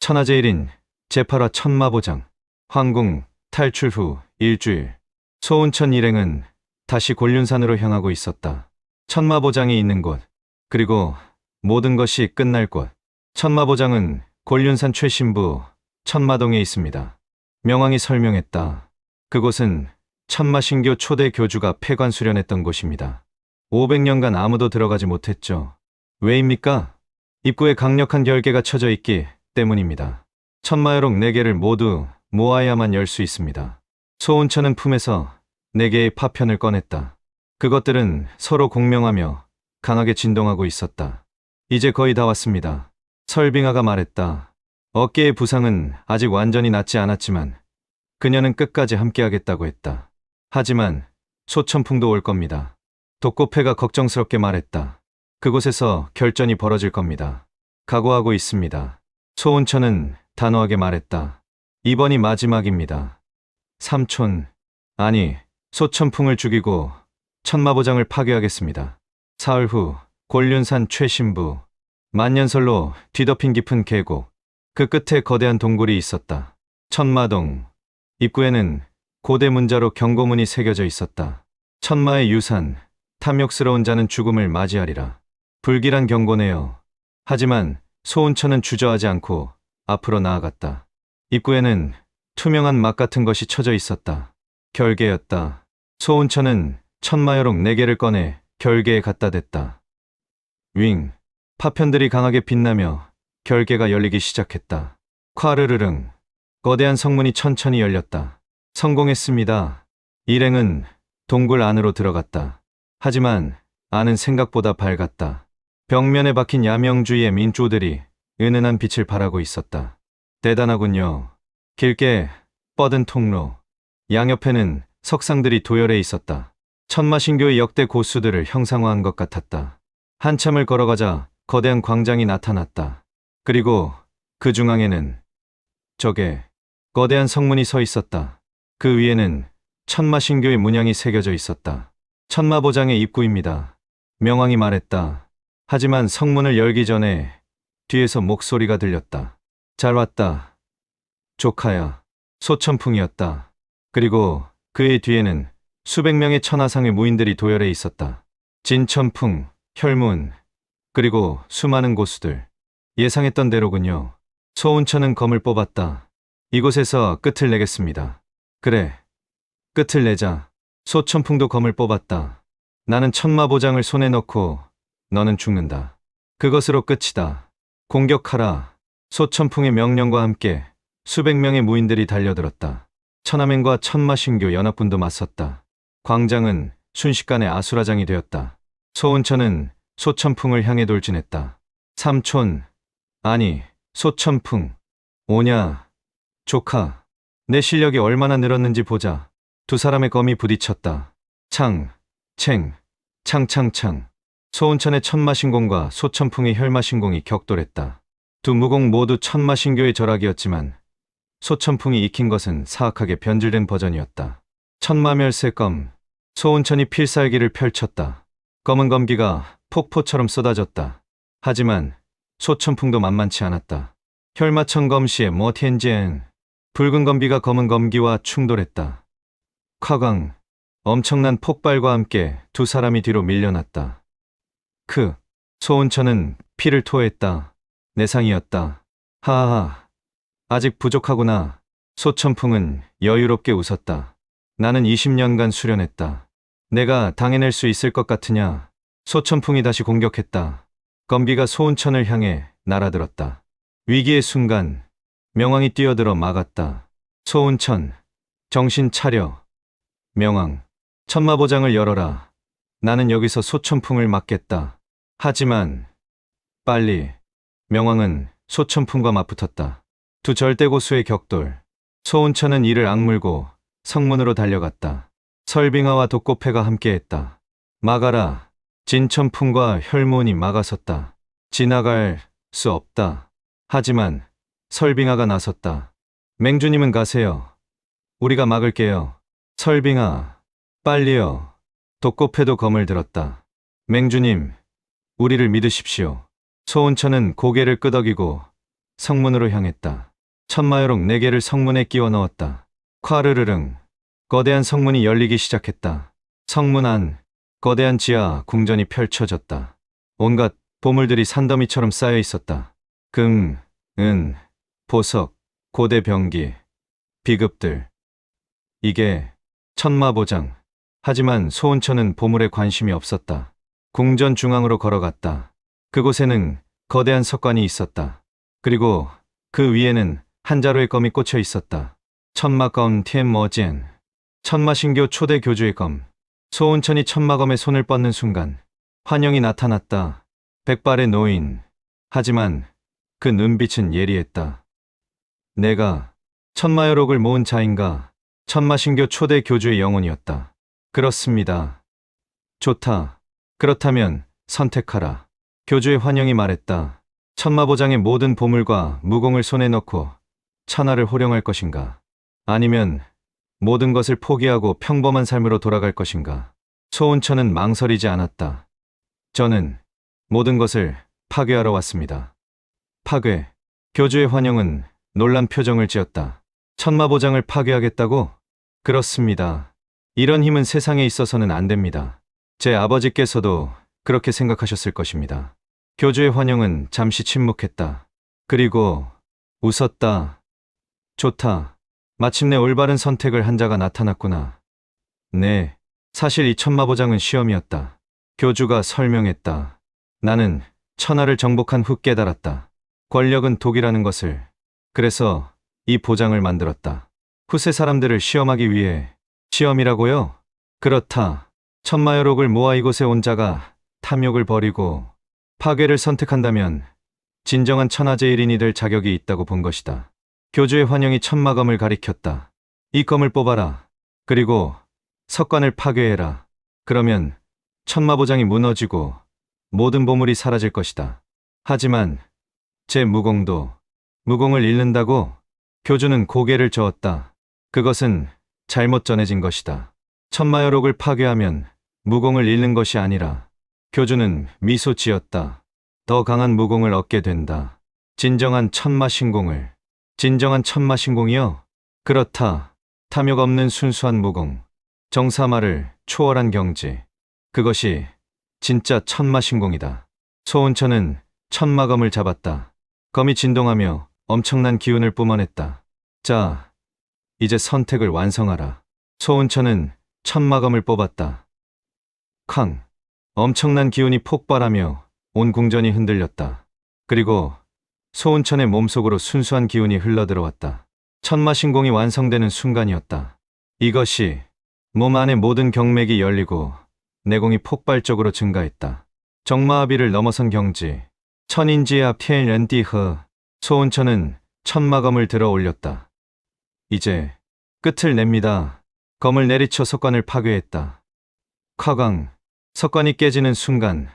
천하제 1인 제8화 천마보장. 황궁 탈출 후 일주일. 소운천 일행은 다시 곤륜산으로 향하고 있었다. 천마보장이 있는 곳, 그리고 모든 것이 끝날 곳. 천마보장은 곤륜산 최신부 천마동에 있습니다. 명왕이 설명했다. 그곳은 천마신교 초대 교주가 폐관 수련했던 곳입니다. 500년간 아무도 들어가지 못했죠. 왜입니까? 입구에 강력한 결계가 쳐져 있기 때문입니다. 천마여록 4개를 모두 모아야만 열 수 있습니다. 소운천은 품에서 4개의 파편을 꺼냈다. 그것들은 서로 공명하며 강하게 진동하고 있었다. 이제 거의 다 왔습니다. 설빙아가 말했다. 어깨의 부상은 아직 완전히 낫지 않았지만 그녀는 끝까지 함께하겠다고 했다. 하지만 소천풍도 올 겁니다. 독고패가 걱정스럽게 말했다. 그곳에서 결전이 벌어질 겁니다. 각오하고 있습니다. 소운천은 단호하게 말했다. 이번이 마지막입니다. 삼촌, 아니, 소천풍을 죽이고 천마보장을 파괴하겠습니다. 사흘 후 곤륜산 최신부. 만년설로 뒤덮인 깊은 계곡. 그 끝에 거대한 동굴이 있었다. 천마동. 입구에는 고대 문자로 경고문이 새겨져 있었다. 천마의 유산, 탐욕스러운 자는 죽음을 맞이하리라. 불길한 경고네요. 하지만 소운천은 주저하지 않고 앞으로 나아갔다. 입구에는 투명한 막 같은 것이 쳐져 있었다. 결계였다. 소운천은 천마여록 4개를 꺼내 결계에 갖다 댔다. 윙. 파편들이 강하게 빛나며 결계가 열리기 시작했다. 콰르르릉. 거대한 성문이 천천히 열렸다. 성공했습니다. 일행은 동굴 안으로 들어갔다. 하지만 안은 생각보다 밝았다. 벽면에 박힌 야명주의의 민조들이 은은한 빛을 발하고 있었다. 대단하군요. 길게 뻗은 통로. 양옆에는 석상들이 도열해 있었다. 천마신교의 역대 고수들을 형상화한 것 같았다. 한참을 걸어가자 거대한 광장이 나타났다. 그리고 그 중앙에는 저게 거대한 성문이 서 있었다. 그 위에는 천마신교의 문양이 새겨져 있었다. 천마보장의 입구입니다. 명왕이 말했다. 하지만 성문을 열기 전에 뒤에서 목소리가 들렸다. 잘 왔다. 조카야. 소천풍이었다. 그리고 그의 뒤에는 수백 명의 천하상의 무인들이 도열해 있었다. 진천풍, 혈문, 그리고 수많은 고수들. 예상했던 대로군요. 소운천은 검을 뽑았다. 이곳에서 끝을 내겠습니다. 그래, 끝을 내자. 소천풍도 검을 뽑았다. 나는 천마보장을 손에 넣고 너는 죽는다. 그것으로 끝이다. 공격하라. 소천풍의 명령과 함께 수백 명의 무인들이 달려들었다. 천하맹과 천마신교 연합군도 맞섰다. 광장은 순식간에 아수라장이 되었다. 소운천은 소천풍을 향해 돌진했다. 삼촌, 아니, 소천풍. 오냐, 조카. 내 실력이 얼마나 늘었는지 보자. 두 사람의 검이 부딪혔다. 창, 챙, 창창창. 소운천의 천마신공과 소천풍의 혈마신공이 격돌했다. 두 무공 모두 천마신교의 절약이었지만 소천풍이 익힌 것은 사악하게 변질된 버전이었다. 천마멸세검. 소운천이 필살기를 펼쳤다. 검은 검기가 폭포처럼 쏟아졌다. 하지만 소천풍도 만만치 않았다. 혈마천검시의 모티엔젠. 붉은 검비가 검은 검기와 충돌했다. 콰강. 엄청난 폭발과 함께 두 사람이 뒤로 밀려났다. 소운천은 피를 토했다. 내상이었다. 하하하. 아직 부족하구나. 소천풍은 여유롭게 웃었다. 나는 20년간 수련했다. 내가 당해낼 수 있을 것 같으냐. 소천풍이 다시 공격했다. 검비가 소운천을 향해 날아들었다. 위기의 순간 명왕이 뛰어들어 막았다. 소운천, 정신 차려. 명왕, 천마보장을 열어라. 나는 여기서 소천풍을 막겠다. 하지만 빨리. 명왕은 소천풍과 맞붙었다. 두 절대고수의 격돌. 소운천은 이를 악물고 성문으로 달려갔다. 설빙아와 독고패가 함께했다. 막아라. 진천풍과 혈문이 막아섰다. 지나갈 수 없다. 하지만 설빙아가 나섰다. 맹주님은 가세요. 우리가 막을게요. 설빙아, 빨리요. 독고패도 검을 들었다. 맹주님, 우리를 믿으십시오. 소운천은 고개를 끄덕이고 성문으로 향했다. 천마요록 4개를 성문에 끼워 넣었다. 콰르르릉. 거대한 성문이 열리기 시작했다. 성문 안, 거대한 지하 궁전이 펼쳐졌다. 온갖 보물들이 산더미처럼 쌓여 있었다. 금, 은, 보석, 고대 병기, 비급들. 이게 천마보장. 하지만 소은천은 보물에 관심이 없었다. 궁전 중앙으로 걸어갔다. 그곳에는 거대한 석관이 있었다. 그리고 그 위에는 한 자루의 검이 꽂혀 있었다. 천마검 티엔머지엔. 천마신교 초대 교주의 검. 소은천이 천마검에 손을 뻗는 순간 환영이 나타났다. 백발의 노인. 하지만 그 눈빛은 예리했다. 내가 천마여록을 모은 자인가? 천마신교 초대 교주의 영혼이었다. 그렇습니다. 좋다. 그렇다면 선택하라. 교주의 환영이 말했다. 천마보장의 모든 보물과 무공을 손에 넣고 천하를 호령할 것인가? 아니면 모든 것을 포기하고 평범한 삶으로 돌아갈 것인가? 소은천은 망설이지 않았다. 저는 모든 것을 파괴하러 왔습니다. 파괴. 교주의 환영은 놀란 표정을 지었다. 천마보장을 파괴하겠다고? 그렇습니다. 이런 힘은 세상에 있어서는 안 됩니다. 제 아버지께서도 그렇게 생각하셨을 것입니다. 교주의 환영은 잠시 침묵했다. 그리고 웃었다. 좋다. 마침내 올바른 선택을 한 자가 나타났구나. 네, 사실 이 천마보장은 시험이었다. 교주가 설명했다. 나는 천하를 정복한 후 깨달았다. 권력은 독이라는 것을. 그래서 이 보장을 만들었다. 후세 사람들을 시험하기 위해. 시험이라고요? 그렇다. 천마여록을 모아 이곳에 온 자가 탐욕을 버리고 파괴를 선택한다면 진정한 천하제일인이 될 자격이 있다고 본 것이다. 교주의 환영이 천마검을 가리켰다. 이 검을 뽑아라. 그리고 석관을 파괴해라. 그러면 천마보장이 무너지고 모든 보물이 사라질 것이다. 하지만 제 무공을 잃는다고? 교주는 고개를 저었다. 그것은 잘못 전해진 것이다. 천마여록을 파괴하면 무공을 잃는 것이 아니라. 교주는 미소 지었다. 더 강한 무공을 얻게 된다. 진정한 천마신공을. 진정한 천마신공이요? 그렇다. 탐욕 없는 순수한 무공. 정사마를 초월한 경지. 그것이 진짜 천마신공이다. 소은천은 천마검을 잡았다. 검이 진동하며 엄청난 기운을 뿜어냈다. 자, 이제 선택을 완성하라. 소은천은 천마검을 뽑았다. 쾅. 엄청난 기운이 폭발하며 온 궁전이 흔들렸다. 그리고 소은천의 몸속으로 순수한 기운이 흘러들어왔다. 천마신공이 완성되는 순간이었다. 이것이 몸 안의 모든 경맥이 열리고 내공이 폭발적으로 증가했다. 정마아비를 넘어선 경지. 천인지의 앞 티엔렌디허. 소은천은 천마검을 들어 올렸다. 이제 끝을 냅니다. 검을 내리쳐 석관을 파괴했다. 콱강. 석관이 깨지는 순간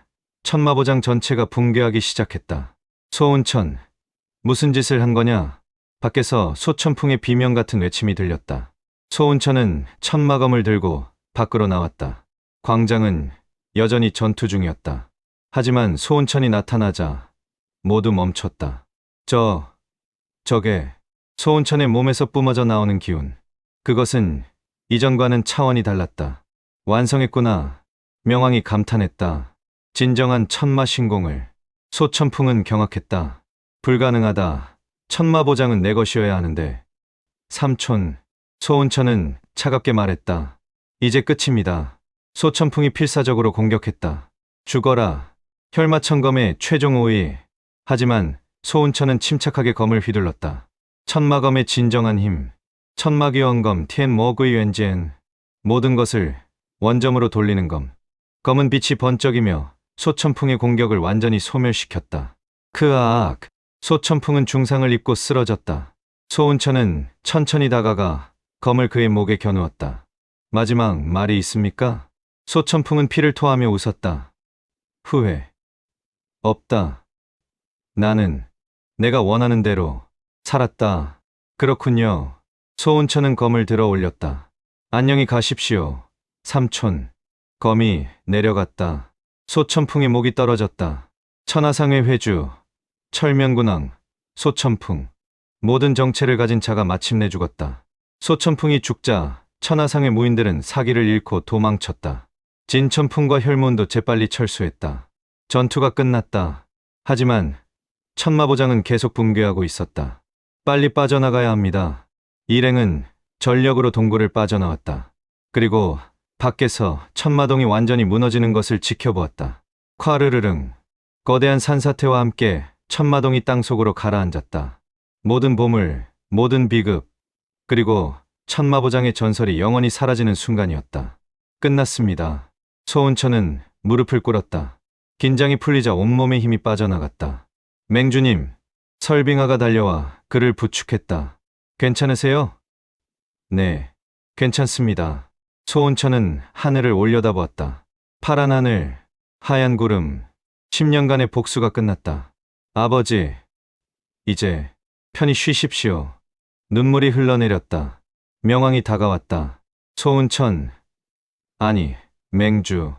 천마보장 전체가 붕괴하기 시작했다. 소은천, 무슨 짓을 한 거냐? 밖에서 소천풍의 비명 같은 외침이 들렸다. 소은천은 천마검을 들고 밖으로 나왔다. 광장은 여전히 전투 중이었다. 하지만 소은천이 나타나자 모두 멈췄다. 저게 소은천의 몸에서 뿜어져 나오는 기운. 그것은 이전과는 차원이 달랐다. 완성했구나. 명왕이 감탄했다. 진정한 천마신공을. 소천풍은 경악했다. 불가능하다. 천마보장은 내 것이어야 하는데. 삼촌. 소은천은 차갑게 말했다. 이제 끝입니다. 소천풍이 필사적으로 공격했다. 죽어라. 혈마천검의 최종 5위. 하지만 소은천은 침착하게 검을 휘둘렀다. 천마검의 진정한 힘. 천마기원검 티엔머그이 웬젠. 모든 것을 원점으로 돌리는 검. 검은 빛이 번쩍이며 소천풍의 공격을 완전히 소멸시켰다. 크아악. 소천풍은 중상을 입고 쓰러졌다. 소은천은 천천히 다가가 검을 그의 목에 겨누었다. 마지막 말이 있습니까? 소천풍은 피를 토하며 웃었다. 후회. 없다. 나는 내가 원하는 대로 살았다. 그렇군요. 소은천은 검을 들어 올렸다. 안녕히 가십시오. 삼촌. 검이 내려갔다. 소천풍의 목이 떨어졌다. 천하상의 회주. 철면군왕. 소천풍. 모든 정체를 가진 자가 마침내 죽었다. 소천풍이 죽자 천하상의 무인들은 사기를 잃고 도망쳤다. 진천풍과 혈문도 재빨리 철수했다. 전투가 끝났다. 하지만 천마보장은 계속 붕괴하고 있었다. 빨리 빠져나가야 합니다. 일행은 전력으로 동굴을 빠져나왔다. 그리고 밖에서 천마동이 완전히 무너지는 것을 지켜보았다. 콰르르릉. 거대한 산사태와 함께 천마동이 땅속으로 가라앉았다. 모든 보물, 모든 비극, 그리고 천마보장의 전설이 영원히 사라지는 순간이었다. 끝났습니다. 소은천은 무릎을 꿇었다. 긴장이 풀리자 온몸에 힘이 빠져나갔다. 맹주님, 설빙아가 달려와 그를 부축했다. 괜찮으세요? 네, 괜찮습니다. 소은천은 하늘을 올려다보았다. 파란 하늘, 하얀 구름, 10년간의 복수가 끝났다. 아버지, 이제 편히 쉬십시오. 눈물이 흘러내렸다. 명왕이 다가왔다. 소은천, 아니, 맹주.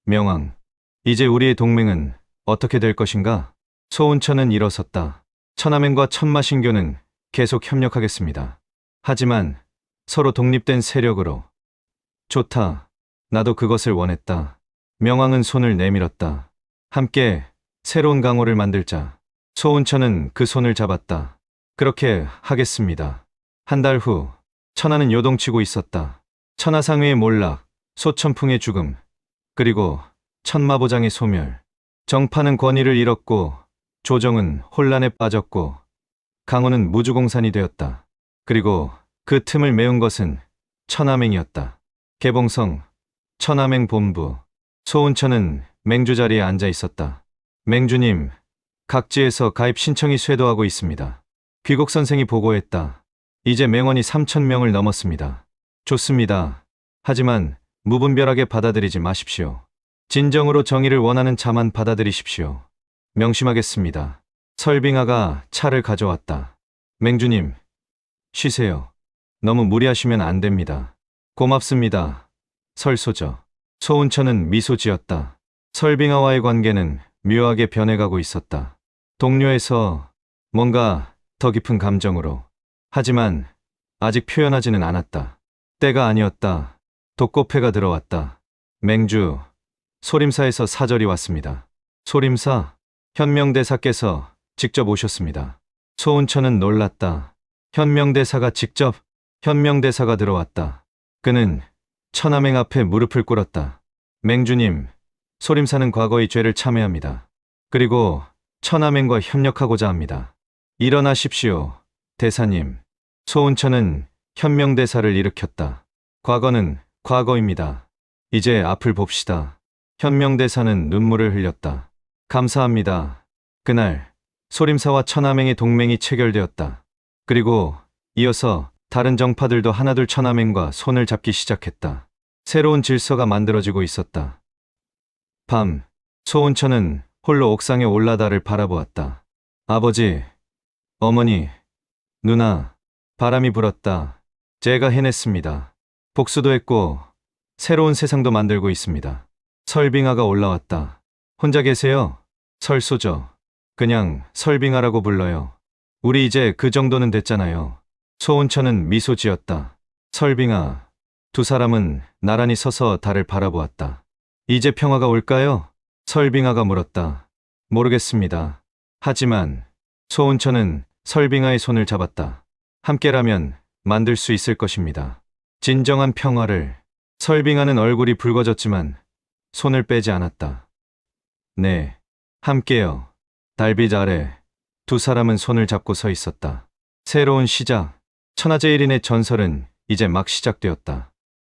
명왕, 이제 우리의 동맹은 어떻게 될 것인가? 소은천은 일어섰다. 천하맹과 천마신교는 계속 협력하겠습니다. 하지만 서로 독립된 세력으로. 좋다. 나도 그것을 원했다. 명왕은 손을 내밀었다. 함께 새로운 강호를 만들자. 소은천은 그 손을 잡았다. 그렇게 하겠습니다. 한 달 후 천하는 요동치고 있었다. 천하상회의 몰락, 소천풍의 죽음, 그리고 천마보장의 소멸. 정파는 권위를 잃었고 조정은 혼란에 빠졌고 강호는 무주공산이 되었다. 그리고 그 틈을 메운 것은 천하맹이었다. 개봉성, 천하맹 본부. 소은천은 맹주 자리에 앉아 있었다. 맹주님, 각지에서 가입 신청이 쇄도하고 있습니다. 귀국 선생이 보고했다. 이제 맹원이 3,000명을 넘었습니다. 좋습니다. 하지만 무분별하게 받아들이지 마십시오. 진정으로 정의를 원하는 자만 받아들이십시오. 명심하겠습니다. 설빙아가 차를 가져왔다. 맹주님, 쉬세요. 너무 무리하시면 안 됩니다. 고맙습니다. 설소저. 소은천은 미소 지었다. 설빙아와의 관계는 묘하게 변해가고 있었다. 동료에서 뭔가 더 깊은 감정으로. 하지만 아직 표현하지는 않았다. 때가 아니었다. 독고패가 들어왔다. 맹주, 소림사에서 사절이 왔습니다. 소림사, 현명대사께서 직접 오셨습니다. 소은천은 놀랐다. 현명대사가 직접? 현명대사가 들어왔다. 그는 천하맹 앞에 무릎을 꿇었다. 맹주님, 소림사는 과거의 죄를 참회합니다. 그리고 천하맹과 협력하고자 합니다. 일어나십시오, 대사님. 소은천은 현명대사를 일으켰다. 과거는 과거입니다. 이제 앞을 봅시다. 현명대사는 눈물을 흘렸다. 감사합니다. 그날 소림사와 천하맹의 동맹이 체결되었다. 그리고 이어서 다른 정파들도 하나둘 천하맹과 손을 잡기 시작했다. 새로운 질서가 만들어지고 있었다. 밤, 소은천은 홀로 옥상에 올라다를 바라보았다. 아버지, 어머니, 누나, 바람이 불었다. 제가 해냈습니다. 복수도 했고 새로운 세상도 만들고 있습니다. 설빙아가 올라왔다. 혼자 계세요? 설소저. 그냥 설빙아라고 불러요. 우리 이제 그 정도는 됐잖아요. 소은천은 미소 지었다. 설빙아. 두 사람은 나란히 서서 달을 바라보았다. 이제 평화가 올까요? 설빙아가 물었다. 모르겠습니다. 하지만 소은천은 설빙아의 손을 잡았다. 함께라면 만들 수 있을 것입니다. 진정한 평화를. 설빙아는 얼굴이 붉어졌지만 손을 빼지 않았다. 네, 함께요. 달빛 아래 두 사람은 손을 잡고 서 있었다. 새로운 시작. 천하제일인의 전설은 이제 막 시작되었다.